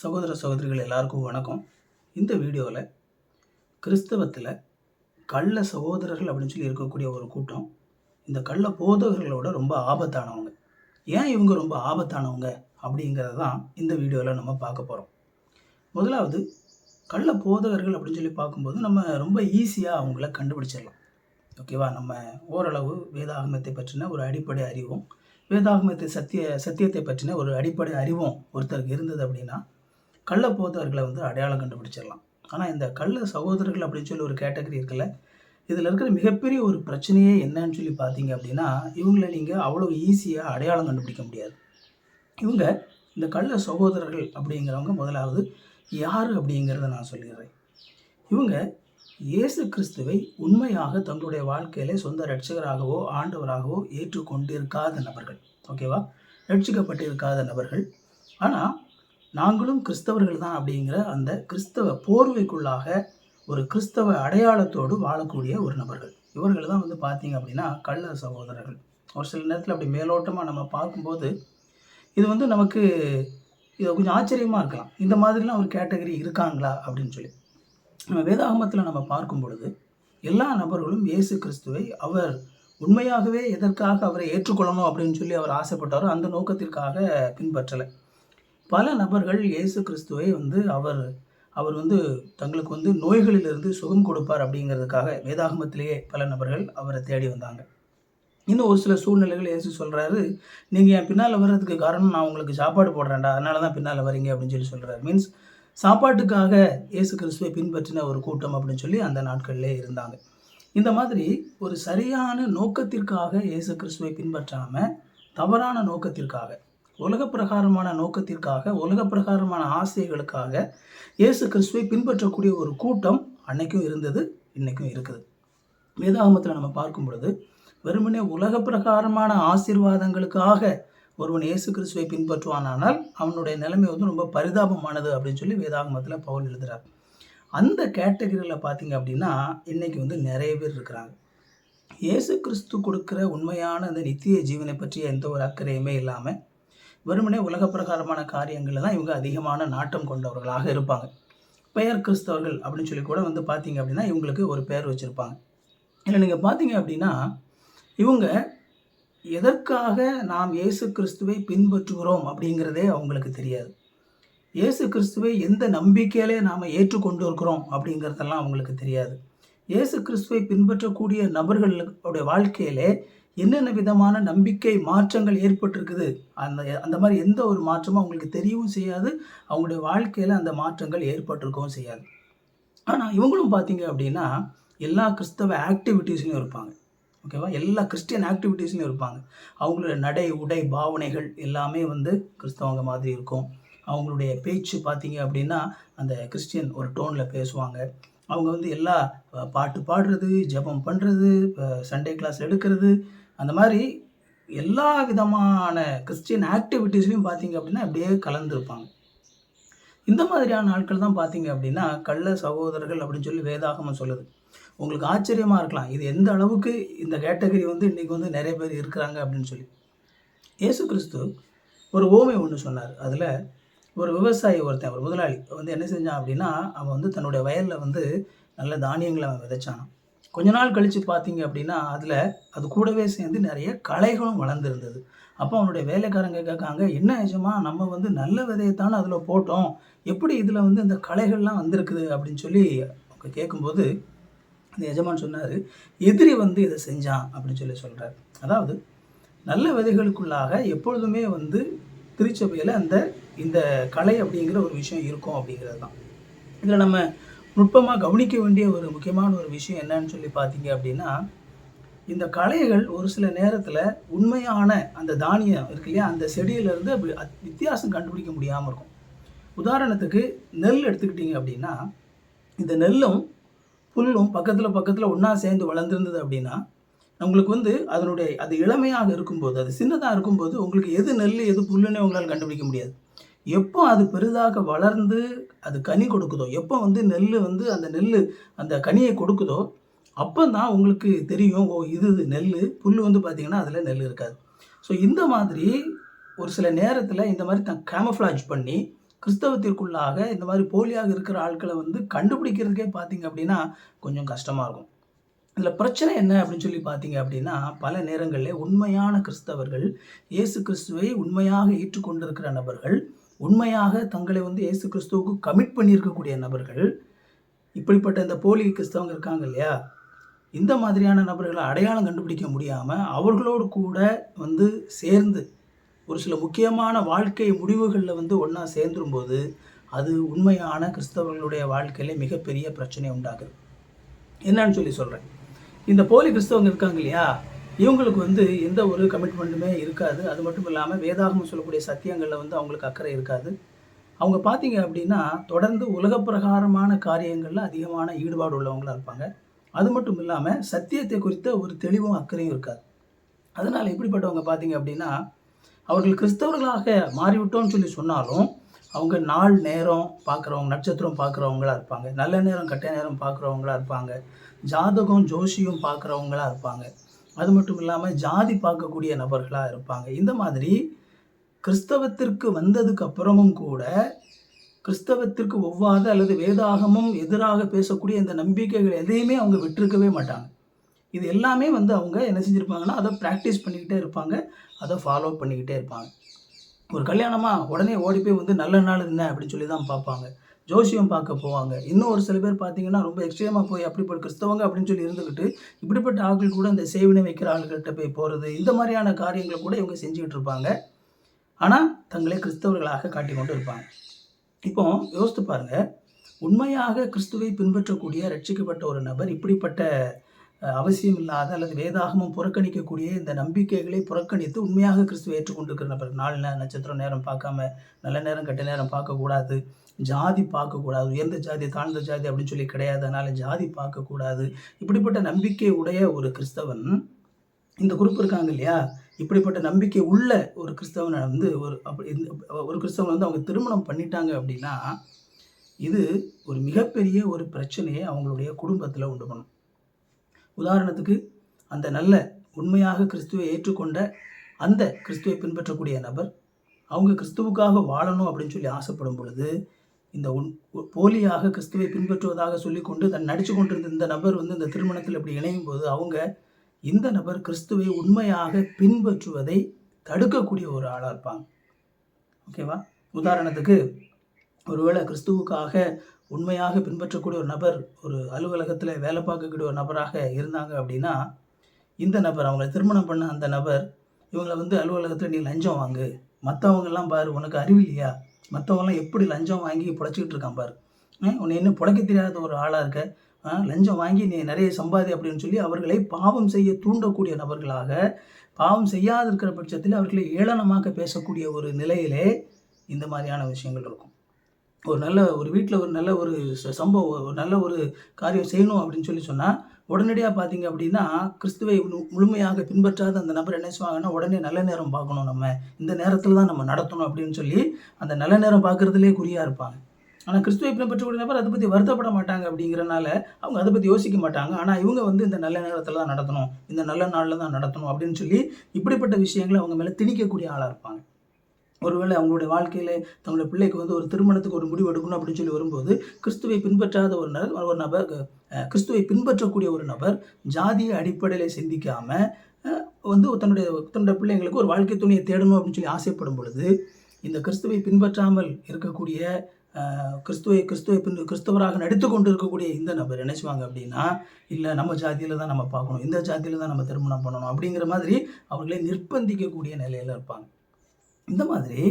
சகோதர சகோதரிகள் எல்லாருக்கும் வணக்கம். இந்த வீடியோவில் கிறிஸ்தவத்தில் கள்ள சகோதரர்கள் அப்படின்னு சொல்லி இருக்கக்கூடிய ஒரு கூட்டம் இந்த கள்ள போதகர்களோட ரொம்ப ஆபத்தானவங்க. ஏன் இவங்க ரொம்ப ஆபத்தானவங்க அப்படிங்கிறத தான் இந்த வீடியோவில் நம்ம பார்க்க போகிறோம். முதலாவது, கள்ள போதகர்கள் அப்படின்னு சொல்லி பார்க்கும்போது நம்ம ரொம்ப ஈஸியாக அவங்கள கண்டுபிடிச்சிடலாம். ஓகேவா? நம்ம ஓரளவு வேதாகமத்தை பற்றின ஒரு அடிப்படை அறிவும் வேதாகமத்தை சத்தியத்தை பற்றின ஒரு அடிப்படை அறிவும் ஒருத்தருக்கு இருந்தது அப்படின்னா கள்ள போதகர்களை அடையாளம் கண்டுபிடிச்சிடலாம். ஆனால் இந்த கள்ள சகோதரர்கள் அப்படின்னு சொல்லி ஒரு கேட்டகரி இருக்குல்ல, இதில் இருக்கிற மிகப்பெரிய ஒரு பிரச்சனையே என்னன்னு சொல்லி பார்த்தீங்க அப்படின்னா, இவங்களை நீங்கள் அவ்வளோ ஈஸியாக அடையாளம் கண்டுபிடிக்க முடியாது. இவங்க இந்த கள்ள சகோதரர்கள் அப்படிங்கிறவங்க முதலாவது யார் அப்படிங்கிறத நான் சொல்லிடுறேன். இவங்க இயேசு கிறிஸ்துவை உண்மையாக தங்களுடைய வாழ்க்கையிலே சொந்த ரட்சகராகவோ ஆண்டவராகவோ ஏற்றுக்கொண்டிருக்காத நபர்கள். ஓகேவா? ரட்சிக்கப்பட்டிருக்காத நபர்கள். ஆனால் நாங்களும் கிறிஸ்தவர்கள் தான் அப்படிங்கிற அந்த கிறிஸ்தவ போர்வைக்குள்ளாக ஒரு கிறிஸ்தவ அடையாளத்தோடு வாழக்கூடிய ஒரு நபர்கள். இவர்கள் தான் பார்த்தீங்க அப்படின்னா கள்ள சகோதரர்கள். ஒரு சில நேரத்தில் அப்படி மேலோட்டமாக நம்ம பார்க்கும்போது இது நமக்கு இது கொஞ்சம் ஆச்சரியமாக இருக்கலாம். இந்த மாதிரிலாம் ஒரு கேட்டகரி இருக்காங்களா அப்படின்னு சொல்லி நம்ம வேதாகமத்தில் நம்ம பார்க்கும் பொழுது எல்லா நபர்களும் இயேசு கிறிஸ்துவை அவர் உண்மையாகவே எதற்காக அவரை ஏற்றுக்கொள்ளணும் அப்படின்னு சொல்லி அவர் ஆசைப்பட்டாரோ அந்த நோக்கத்திற்காக பின்பற்றலை. பல நபர்கள் இயேசு கிறிஸ்துவை அவர் தங்களுக்கு நோய்களிலிருந்து சுகம் கொடுப்பார் அப்படிங்கிறதுக்காக வேதாகமத்திலேயே பல நபர்கள் அவரை தேடி வந்தாங்க. இன்னும் ஒரு சில சூழ்நிலைகள் இயேசு சொல்கிறாரு, நீங்கள் என் பின்னால் வர்றதுக்கு காரணம் நான் உங்களுக்கு சாப்பாடு போடுறேன்டா, அதனால தான் பின்னால் வரீங்க அப்படின்னு சொல்லி சொல்கிறார். மீன்ஸ் சாப்பாட்டுக்காக இயேசு கிறிஸ்துவை பின்பற்றின ஒரு கூட்டம் அப்படின்னு சொல்லி அந்த நாட்களிலே இருந்தாங்க. இந்த மாதிரி ஒரு சரியான நோக்கத்திற்காக இயேசு கிறிஸ்துவை பின்பற்றாமல் தவறான நோக்கத்திற்காக, உலக பிரகாரமான நோக்கத்திற்காக, உலக பிரகாரமான ஆசைகளுக்காக இயேசு கிறிஸ்துவை பின்பற்றக்கூடிய ஒரு கூட்டம் அன்னைக்கும் இருந்தது, இன்னைக்கும் இருக்குது. வேதாகமத்தில் நம்ம பார்க்கும் பொழுது வெறுமனே உலக பிரகாரமான ஆசீர்வாதங்களுக்காக ஒருவன் இயேசு கிறிஸ்துவை பின்பற்றுவானால் அவனுடைய நிலைமை ரொம்ப பரிதாபமானது அப்படின்னு சொல்லி வேதாகமத்தில் பவுல் எழுதுகிறார். அந்த கேட்டகரியில் பார்த்தீங்க அப்படின்னா இன்னைக்கு நிறைய பேர் இருக்கிறாங்க. இயேசு கிறிஸ்து கொடுக்குற உண்மையான அந்த நித்திய ஜீவனை பற்றிய எந்த ஒரு அக்கறையுமே இல்லாமல் வெறுமனே உலக பிரகாரமான காரியங்களில் தான் இவங்க அதிகமான நாட்டம் கொண்டவர்களாக இருப்பாங்க. பெயர் கிறிஸ்தவர்கள் அப்படின்னு சொல்லி கூட பார்த்தீங்க அப்படின்னா இவங்களுக்கு ஒரு பெயர் வச்சுருப்பாங்க. இல்லை நீங்கள் பார்த்தீங்க அப்படின்னா இவங்க எதற்காக நாம் இயேசு கிறிஸ்துவை பின்பற்றுகிறோம் அப்படிங்கிறதே அவங்களுக்கு தெரியாது. இயேசு கிறிஸ்துவை எந்த நம்பிக்கையிலே நாம் ஏற்றுக்கொண்டு இருக்கிறோம் அப்படிங்கிறதெல்லாம் அவங்களுக்கு தெரியாது. இயேசு கிறிஸ்துவை பின்பற்றக்கூடிய நபர்களுடைய வாழ்க்கையிலே என்னென்ன விதமான நம்பிக்கை மாற்றங்கள் ஏற்பட்டிருக்குது, அந்த மாதிரி எந்த ஒரு மாற்றமும் அவங்களுக்கு தெரியவும் செய்யாது. அவங்களுடைய வாழ்க்கையில் அந்த மாற்றங்கள் ஏற்பட்டிருக்கவும் செய்யாது. ஆனால் இவங்களும் பார்த்தீங்க அப்படின்னா எல்லா கிறிஸ்தவ ஆக்டிவிட்டீஸ்லையும் இருப்பாங்க. ஓகேவா? எல்லா கிறிஸ்டியன் ஆக்டிவிட்டீஸ்லையும் இருப்பாங்க. அவங்களோட நடை உடை பாவனைகள் எல்லாமே கிறிஸ்தவங்க மாதிரி இருக்கும். அவங்களுடைய பேச்சு பார்த்தீங்க அப்படின்னா அந்த கிறிஸ்டியன் ஒரு டோனில் பேசுவாங்க. அவங்க எல்லா பாட்டு பாடுறது, ஜெபம் பண்ணுறது, சண்டே கிளாஸ் எடுக்கிறது, அந்த மாதிரி எல்லா விதமான கிறிஸ்டியன் ஆக்டிவிட்டீஸ்லையும் பார்த்தீங்க அப்படின்னா அப்படியே கலந்துருப்பாங்க. இந்த மாதிரியான ஆட்கள் தான் பார்த்தீங்க அப்படின்னா கள்ள சகோதரர்கள் அப்படின்னு சொல்லி வேதாகமம் சொல்லுது. உங்களுக்கு ஆச்சரியமாக இருக்கலாம், இது எந்த அளவுக்கு இந்த கேட்டகரி இன்றைக்கி நிறைய பேர் இருக்கிறாங்க அப்படின்னு சொல்லி. இயேசு கிறிஸ்து ஒரு ஓமை ஒன்று சொன்னார். அதில் ஒரு விவசாயி ஒருத்தன், ஒரு முதலாளி என்ன செஞ்சான் அப்படின்னா அவன் தன்னுடைய வயலில் நல்ல தானியங்களை அவன் விதைச்சான். கொஞ்ச நாள் கழித்து பார்த்தீங்க அப்படின்னா அது கூடவே சேர்ந்து நிறைய களைகளும் வளர்ந்துருந்தது. அப்போ அவனுடைய வேலைக்காரங்க கேட்காங்க, என்ன எஜமா, நம்ம நல்ல விதையத்தானே அதில் போட்டோம், எப்படி இதில் இந்த களைகள்லாம் வந்திருக்குது அப்படின்னு சொல்லி அவங்க கேட்கும்போது அந்த எஜமான் சொன்னார், எதிரி இதை செஞ்சான் அப்படின்னு சொல்லி சொல்கிறார். அதாவது நல்ல விதைகளுக்குள்ளாக எப்பொழுதுமே திருச்சபையில் இந்த கலை அப்படிங்கிற ஒரு விஷயம் இருக்கும் அப்படிங்கிறது தான். இதில் நம்ம நுட்பமாக கவனிக்க வேண்டிய ஒரு முக்கியமான ஒரு விஷயம் என்னன்னு சொல்லி பார்த்தீங்க அப்படின்னா, இந்த களைகள் ஒரு சில நேரத்தில் உண்மையான அந்த தானியம் இருக்கு இல்லையா, அந்த செடியிலேருந்து அப்படி வித்தியாசம் கண்டுபிடிக்க முடியாமல் இருக்கும். உதாரணத்துக்கு நெல் எடுத்துக்கிட்டிங்க அப்படின்னா, இந்த நெல்லும் புல்லும் பக்கத்தில் ஒன்றா சேர்ந்து வளர்ந்துருந்தது அப்படின்னா உங்களுக்கு அது இளமையாக இருக்கும்போது, அது சின்னதாக இருக்கும்போது உங்களுக்கு எது நெல் எது புல்லுன்னே உங்களால் கண்டுபிடிக்க முடியாது. எப்போ அது பெரிதாக வளர்ந்து அது கனி கொடுக்குதோ, எப்போ நெல் அந்த நெல் அந்த கனியை கொடுக்குதோ அப்போ தான் உங்களுக்கு தெரியும், ஓ இது நெல், புல் பார்த்தீங்கன்னா அதில் நெல் இருக்காது. ஸோ இந்த மாதிரி ஒரு சில நேரத்தில் இந்த மாதிரி கேமஃப்ளாஜ் பண்ணி கிறிஸ்தவத்திற்குள்ளாக இந்த மாதிரி போலியாக இருக்கிற ஆட்களை வந்து கண்டுபிடிக்கிறதுக்கே பார்த்தீங்க அப்படின்னா கொஞ்சம் கஷ்டமாக இருக்கும். இதில் பிரச்சனை என்ன அப்படின்னு சொல்லி பார்த்தீங்க அப்படின்னா, பல நேரங்களில் உண்மையான கிறிஸ்தவர்கள், இயேசு கிறிஸ்துவை உண்மையாக ஏற்றுக்கொண்டிருக்கிற நபர்கள், உண்மையாக தங்களை வந்து இயேசு கிறிஸ்துவுக்கு கமிட் பண்ணியிருக்கக்கூடிய நபர்கள், இப்படிப்பட்ட இந்த போலி கிறிஸ்தவங்க இருக்காங்க இல்லையா, இந்த மாதிரியான நபர்களை அடையாளம் கண்டுபிடிக்க முடியாமல் அவர்களோடு கூட வந்து சேர்ந்து ஒரு சில முக்கியமான வாழ்க்கை முடிவுகளில் வந்து ஒன்றா சேர்ந்துரும்போது அது உண்மையான கிறிஸ்தவர்களுடைய வாழ்க்கையில மிகப்பெரிய பிரச்சனை உண்டாகுது. என்னன்னு சொல்லி சொல்கிறேன். இந்த போலி கிறிஸ்தவங்க இருக்காங்க இல்லையா, இவங்களுக்கு வந்து எந்த ஒரு கமிட்மெண்ட்டுமே இருக்காது. அது மட்டும் இல்லாமல் வேதாகமம் சொல்லக்கூடிய சத்தியங்களில் வந்து அவங்களுக்கு அக்கறை இருக்காது. அவங்க பார்த்தீங்க அப்படின்னா தொடர்ந்து உலக பிரகாரமான காரியங்களில் அதிகமான ஈடுபாடு உள்ளவங்களாக இருப்பாங்க. அது மட்டும் இல்லாமல் சத்தியத்தை குறித்த ஒரு தெளிவும் அக்கறையும் இருக்காது. அதனால் இப்படிப்பட்டவங்க பார்த்தீங்க அப்படின்னா அவர்கள் கிறிஸ்தவர்களாக மாறிவிட்டோம்னு சொல்லி சொன்னாலும் அவங்க நாள் நேரம் பார்க்குறவங்க, நட்சத்திரம் பார்க்குறவங்களா இருப்பாங்க, நல்ல நேரம் கெட்ட நேரம் பார்க்குறவங்களா இருப்பாங்க, ஜாதகம் ஜோசியம் பார்க்குறவங்களா இருப்பாங்க. அது மட்டும் இல்லாமல் ஜாதி பார்க்கக்கூடிய நபர்களாக இருப்பாங்க. இந்த மாதிரி கிறிஸ்தவத்திற்கு வந்ததுக்கு அப்புறமும் கூட கிறிஸ்தவத்திற்கு ஒவ்வாத அல்லது வேதாகமும் எதிராக பேசக்கூடிய இந்த நம்பிக்கைகள் எதையுமே அவங்க விட்டிருக்கவே மாட்டாங்க. இது எல்லாமே வந்து அவங்க என்ன செஞ்சுருப்பாங்கன்னா அதை ப்ராக்டிஸ் பண்ணிக்கிட்டே இருப்பாங்க, அதை ஃபாலோ பண்ணிக்கிட்டே இருப்பாங்க. ஒரு கல்யாணமா உடனே ஓடி போய் வந்து நல்ல நாள் என்ன அப்படின்னு சொல்லி தான் பார்ப்பாங்க. ஜோசியம் பார்க்க போவாங்க. இன்னும் ஒரு சில பேர் பார்த்தீங்கன்னா ரொம்ப எக்ஸ்ட்ரீமாக போய் அப்படிப்பட்ட கிறிஸ்தவங்க அப்படின்னு சொல்லி இருந்துக்கிட்டு இப்படிப்பட்ட ஆட்கள் கூட இந்த சேவினை வைக்கிற ஆள்கிட்ட போய் போகிறது, இந்த மாதிரியான காரியங்களை கூட இவங்க செஞ்சுக்கிட்டு இருப்பாங்க. ஆனால் தங்களை கிறிஸ்தவர்களாக காட்டிக்கொண்டு இருப்பாங்க. இப்போ யோசித்து பாருங்க, உண்மையாக கிறிஸ்துவை பின்பற்றக்கூடிய ரட்சிக்கப்பட்ட ஒரு நபர் இப்படிப்பட்ட அவசியம் இல்லாத அல்லது வேதாகமும் புறக்கணிக்கக்கூடிய இந்த நம்பிக்கைகளை புறக்கணித்து உண்மையாக கிறிஸ்துவை ஏற்றுக்கொண்டிருக்கிற நபர், நாள் நட்சத்திரம் நேரம் பார்க்காம நல்ல நேரம் கெட்ட நேரம் பார்க்கக்கூடாது, ஜாதி பார்க்கக்கூடாது, உயர்ந்த ஜாதி தாழ்ந்த ஜாதி அப்படின்னு சொல்லி கிடையாது, அதனால் ஜாதி பார்க்கக்கூடாது, இப்படிப்பட்ட நம்பிக்கை உடைய ஒரு கிறிஸ்தவன், இந்த குரூப் இருக்காங்க இல்லையா, இப்படிப்பட்ட நம்பிக்கை உள்ள ஒரு கிறிஸ்தவனை வந்து ஒரு கிறிஸ்தவன் வந்து அவங்க திருமணம் பண்ணிட்டாங்க அப்படின்னா இது ஒரு மிகப்பெரிய ஒரு பிரச்சனையை அவங்களுடைய குடும்பத்தில் உண்டு பண்ணும். உதாரணத்துக்கு அந்த நல்ல உண்மையாக கிறிஸ்துவை ஏற்றுக்கொண்ட அந்த கிறிஸ்துவை பின்பற்றக்கூடிய நபர் அவங்க கிறிஸ்துவுக்காக வாழணும் அப்படின்னு சொல்லி ஆசைப்படும் பொழுது இந்த போலியாக கிறிஸ்துவை பின்பற்றுவதாக சொல்லிக்கொண்டு தன் நடிச்சு கொண்டிருந்த இந்த நபர் வந்து இந்த திருமணத்தில் இப்படி இணையும் போது அவங்க இந்த நபர் கிறிஸ்துவை உண்மையாக பின்பற்றுவதை தடுக்கக்கூடிய ஒரு ஆளாக இருப்பாங்க. ஓகேவா? உதாரணத்துக்கு ஒருவேளை கிறிஸ்துவுக்காக உண்மையாக பின்பற்றக்கூடிய ஒரு நபர் ஒரு அலுவலகத்தில் வேலை பார்க்கக்கூடிய ஒரு நபராக இருந்தாங்க அப்படின்னா இந்த நபர் அவங்களை திருமணம் பண்ண அந்த நபர் இவங்களை வந்து அலுவலகத்தில் நீ லஞ்சம் வாங்கு, மற்றவங்கெல்லாம் பாரு உனக்கு அறிவில்லையா, மற்றவங்களாம் எப்படி லஞ்சம் வாங்கி பிழைச்சிக்கிட்டு இருக்கான் பாரு, உன்னை இன்னும் பிழைக்க தெரியாத ஒரு ஆளாக இருக்க, லஞ்சம் வாங்கி நீ நிறைய சம்பாதி அப்படின்னு சொல்லி அவர்களை பாவம் செய்ய தூண்டக்கூடிய நபர்களாக, பாவம் செய்யாது இருக்கிற பட்சத்தில் அவர்களை ஏளனமாக பேசக்கூடிய ஒரு நிலையிலே இந்த மாதிரியான விஷயங்கள் இருக்கும். ஒரு வீட்டில் ஒரு நல்ல ஒரு சம்பவம், ஒரு நல்ல ஒரு காரியம் செய்யணும் அப்படின்னு சொல்லி சொன்னால் உடனடியாக பார்த்தீங்க அப்படின்னா கிறிஸ்துவை முழுமையாக பின்பற்றாத அந்த நபர் என்ன செய்வாங்கன்னா உடனே நல்ல நேரம் பார்க்கணும், நம்ம இந்த நேரத்தில் தான் நம்ம நடத்தணும் அப்படின்னு சொல்லி அந்த நல்ல நேரம் பார்க்குறதுலே குறியாக இருப்பாங்க. ஆனால் கிறிஸ்துவை பின்பற்றக்கூடிய நபர் அதை பற்றி வருத்தப்பட மாட்டாங்க. அப்படிங்கிறனால அவங்க அதை பற்றி யோசிக்க மாட்டாங்க. ஆனால் இவங்க வந்து இந்த நல்ல நேரத்தில் தான் நடத்தணும், இந்த நல்ல நாளில் தான் நடத்தணும் அப்படின்னு சொல்லி இப்படிப்பட்ட விஷயங்களை அவங்க மேலே திணிக்கக்கூடிய ஆளாக இருப்பாங்க. ஒருவேளை அவங்களுடைய வாழ்க்கையில் தங்களுடைய பிள்ளைக்கு வந்து ஒரு திருமணத்துக்கு ஒரு முடிவு எடுக்கணும் அப்படின்னு சொல்லி வரும்போது கிறிஸ்துவை பின்பற்றாத ஒரு நபர் கிறிஸ்துவை பின்பற்றக்கூடிய ஒரு நபர் ஜாதிய அடிப்படையில் சிந்திக்காமல் வந்து தன்னுடைய பிள்ளைங்களுக்கு ஒரு வாழ்க்கை துணையை தேடணும் அப்படின்னு சொல்லி ஆசைப்படும் பொழுது இந்த கிறிஸ்துவை பின்பற்றாமல் இருக்கக்கூடிய கிறிஸ்தவராக நடித்து கொண்டு இருக்கக்கூடிய இந்த நபர் என்ன செய்வாங்க அப்படின்னா, இல்லை நம்ம ஜாதியில் தான் நம்ம பார்க்கணும், இந்த ஜாதியில் தான் நம்ம திருமணம் பண்ணணும் அப்படிங்கிற மாதிரி அவர்களை நிர்பந்திக்கக்கூடிய நிலையில் இருப்பாங்க. இந்த மாதிரி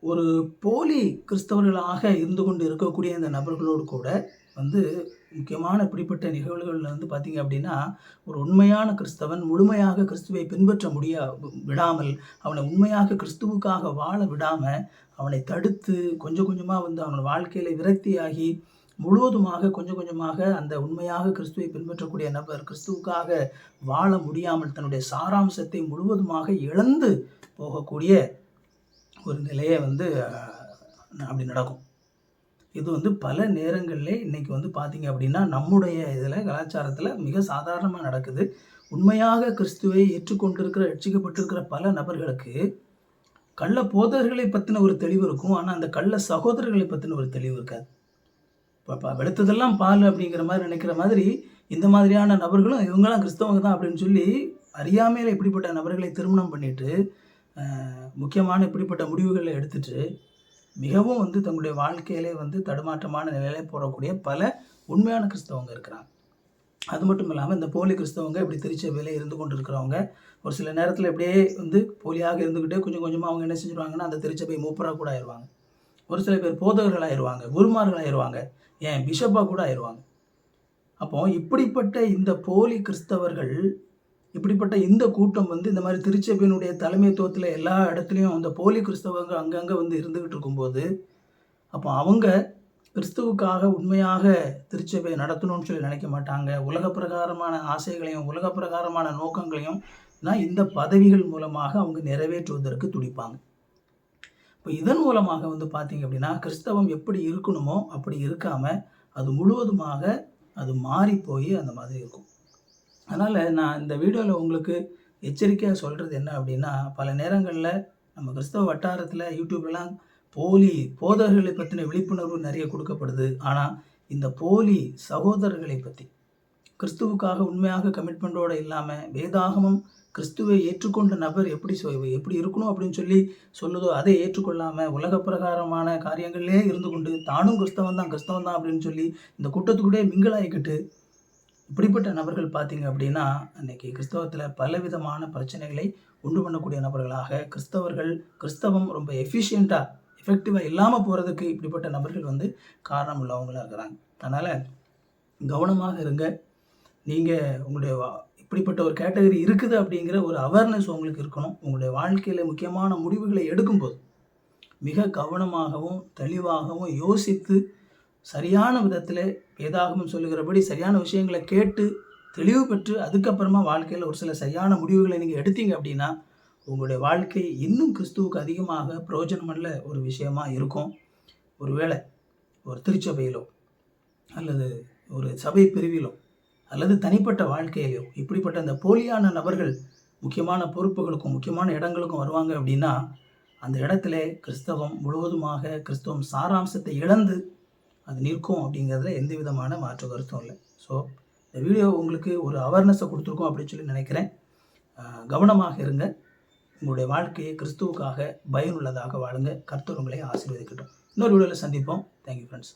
ஒரு போலி கிறிஸ்தவர்களாக இருந்து கொண்டு இருக்கக்கூடிய இந்த நபர்களோடு கூட வந்து முக்கியமான இப்படிப்பட்ட நிகழ்வுகளில் வந்து பார்த்திங்க அப்படின்னா ஒரு உண்மையான கிறிஸ்தவன் முழுமையாக கிறிஸ்துவை பின்பற்ற விடாமல் அவனை உண்மையாக கிறிஸ்துவுக்காக வாழ விடாமல் அவனை தடுத்து கொஞ்சம் கொஞ்சமாக வந்து அவனோட வாழ்க்கையில் விரக்தியாகி முழுவதுமாக கொஞ்சம் கொஞ்சமாக அந்த உண்மையாக கிறிஸ்துவை பின்பற்றக்கூடிய நபர் கிறிஸ்துவுக்காக வாழ முடியாமல் தன்னுடைய சாராம்சத்தை முழுவதுமாக இழந்து போகக்கூடிய ஒரு நிலையை வந்து அப்படி நடக்கும். இது வந்து பல நேரங்களில் இன்றைக்கி வந்து பார்த்திங்க அப்படின்னா நம்முடைய இதில் கலாச்சாரத்தில் மிக சாதாரணமாக நடக்குது. உண்மையாக கிறிஸ்துவை ஏற்றுக்கொண்டிருக்கிற ரட்சிக்கப்பட்டிருக்கிற பல நபர்களுக்கு கள்ள போதகர்களை பற்றின ஒரு தெளிவு இருக்கும். ஆனால் அந்த கள்ள சகோதரர்களை பற்றின ஒரு தெளிவு இருக்காது. இப்போ வெளுத்ததெல்லாம் பால் அப்படிங்கிற மாதிரி நினைக்கிற மாதிரி இந்த மாதிரியான நபர்களும் இவங்களாம் கிறிஸ்தவங்க தான் அப்படின்னு சொல்லி அறியாமையில் இப்படிப்பட்ட நபர்களை திருமணம் பண்ணிட்டு முக்கியமான இப்படிப்பட்ட முடிவுகளை எடுத்துட்டு மிகவும் தங்களுடைய வாழ்க்கையிலே தடுமாற்றமான நிலையிலே போகக்கூடிய பல உண்மையான கிறிஸ்தவங்க இருக்கிறாங்க. அது மட்டும் இல்லாமல் இந்த போலி கிறிஸ்தவங்க இப்படி திருச்சபையில் இருந்து கொண்டு இருக்கிறவங்க ஒரு சில நேரத்தில் இப்படியே போலியாக இருந்துக்கிட்டே கொஞ்சம் கொஞ்சமாக அவங்க என்ன செஞ்சுருவாங்கன்னா அந்த திருச்சபை மூப்பராக கூட ஆயிடுவாங்க. ஒரு சில பேர் போதகர்கள் ஆயிடுவாங்க, குருமார்கள் ஆயிடுவாங்க, ஏன் பிஷப்பாக கூட ஆயிடுவாங்க. அப்போ இப்படிப்பட்ட இந்த போலி கிறிஸ்தவர்கள், இப்படிப்பட்ட இந்த கூட்டம் இந்த மாதிரி திருச்சபையினுடைய தலைமைத்துவத்தில் எல்லா இடத்துலையும் அந்த போலி கிறிஸ்தவங்க அங்கங்கே இருந்துக்கிட்டு இருக்கும்போது, அப்போ அவங்க கிறிஸ்துவுக்காக உண்மையாக திருச்சபையை நடத்தணும்னு சொல்லி நினைக்க மாட்டாங்க. உலக பிரகாரமான ஆசைகளையும் உலக பிரகாரமான நோக்கங்களையும் தான் இந்த பதவிகள் மூலமாக அவங்க நிறைவேற்றுவதற்கு துடிப்பாங்க. இப்போ இதன் மூலமாக பார்த்தீங்க அப்படின்னா கிறிஸ்தவம் எப்படி இருக்கணுமோ அப்படி இருக்காமல் அது முழுவதுமாக அது மாறி போய் அந்த மாதிரி இருக்கும். அதனால் நான் இந்த வீடியோவில் உங்களுக்கு எச்சரிக்கையாக சொல்கிறது என்ன அப்படின்னா, பல நேரங்களில் நம்ம கிறிஸ்தவ வட்டாரத்தில் யூடியூப்லாம் போலி போதகர்களை பற்றின விழிப்புணர்வு நிறைய கொடுக்கப்படுது. ஆனால் இந்த போலி சகோதரர்களை பற்றி கிறிஸ்துவுக்காக உண்மையாக கமிட்மெண்ட்டோடு இல்லாமல் வேதாகமம் கிறிஸ்துவை ஏற்றுக்கொண்ட நபர் எப்படி இருக்கணும் அப்படின்னு சொல்லி சொல்லுதோ அதை ஏற்றுக்கொள்ளாமல் உலக பிரகாரமான காரியங்களிலே இருந்து கொண்டு தானும் கிறிஸ்தவன் தான் அப்படின்னு சொல்லி இந்த கூட்டத்துக்கூடே மிங்கிளாகிக்கிட்டு இப்படிப்பட்ட நபர்கள் பார்த்தீங்க அப்படின்னா அன்றைக்கி கிறிஸ்தவத்தில் பலவிதமான பிரச்சனைகளை உண்டு பண்ணக்கூடிய நபர்களாக கிறிஸ்தவம் ரொம்ப எஃபெக்டிவாக இல்லாமல் போகிறதுக்கு இப்படிப்பட்ட நபர்கள் காரணம் உள்ளவங்களாக இருக்கிறாங்க. அதனால் கவனமாக இருங்க. நீங்கள் உங்களுடைய இப்படிப்பட்ட ஒரு கேட்டகரி இருக்குது அப்படிங்கிற ஒரு அவேர்னஸ் உங்களுக்கு இருக்கணும். உங்களுடைய வாழ்க்கையில் முக்கியமான முடிவுகளை எடுக்கும்போது மிக கவனமாகவும் தெளிவாகவும் யோசித்து சரியான விதத்தில் வேதாகமம் சொல்லுகிறபடி சரியான விஷயங்களை கேட்டு தெளிவு பெற்று அதுக்கப்புறமா வாழ்க்கையில் ஒரு சில சரியான முடிவுகளை நீங்கள் எடுத்தீங்க அப்படின்னா உங்களுடைய வாழ்க்கை இன்னும் கிறிஸ்துவுக்கு அதிகமாக பிரயோஜனமுள்ள ஒரு விஷயமா இருக்கும். ஒருவேளை ஒரு திருச்சபையிலோ அல்லது ஒரு சபை பிரிவிலோ அல்லது தனிப்பட்ட வாழ்க்கையிலோ இப்படிப்பட்ட அந்த போலியான நபர்கள் முக்கியமான பொறுப்புகளுக்கும் முக்கியமான இடங்களுக்கும் வருவாங்க அப்படின்னா அந்த இடத்துல கிறிஸ்தவம் முழுவதுமாக கிறிஸ்தவம் சாராம்சத்தை இழந்து அது நிற்கும் அப்படிங்கிறதுல எந்த விதமான மாற்று கருத்தும் இல்லை. ஸோ இந்த வீடியோ உங்களுக்கு ஒரு அவேர்னஸை கொடுத்துருக்கோம் அப்படின்னு சொல்லி நினைக்கிறேன். கவனமாக இருங்க. உங்களுடைய வாழ்க்கையை கிறிஸ்துவுக்காக பயனுள்ளதாக வாழுங்க. கர்த்தர் உங்களை ஆசீர்வதிக்கட்டும். இன்னொரு வீடியோவில் சந்திப்போம். Thank you friends.